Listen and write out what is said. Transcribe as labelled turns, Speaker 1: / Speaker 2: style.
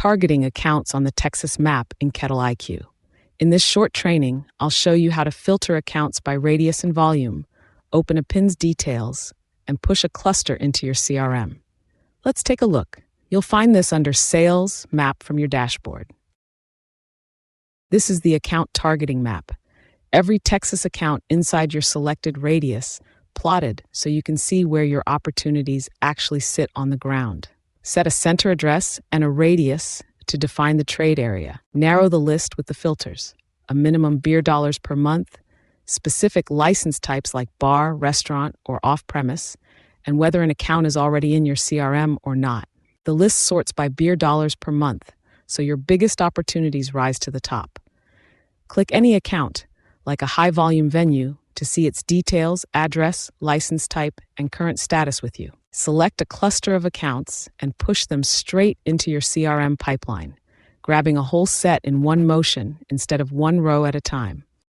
Speaker 1: targeting accounts on the Texas map in KettleiQ. In this short training, I'll show you how to filter accounts by radius and volume, open a pin's details, and push a cluster into your CRM. Let's take a look. You'll find this under Sales Map from your dashboard. This is the account targeting map. Every Texas account inside your selected radius plotted so you can see where your opportunities actually sit on the ground. Set a center address and a radius to define the trade area. Narrow the list with the filters: a minimum beer dollars per month, specific license types like bar, restaurant, or off-premise, and whether an account is already in your CRM or not. The list sorts by beer dollars per month, so your biggest opportunities rise to the top. Click any account, like a high-volume venue, to see its details, address, license type, and current status with you. Select a cluster of accounts and push them straight into your CRM pipeline, grabbing a whole set in one motion instead of one row at a time.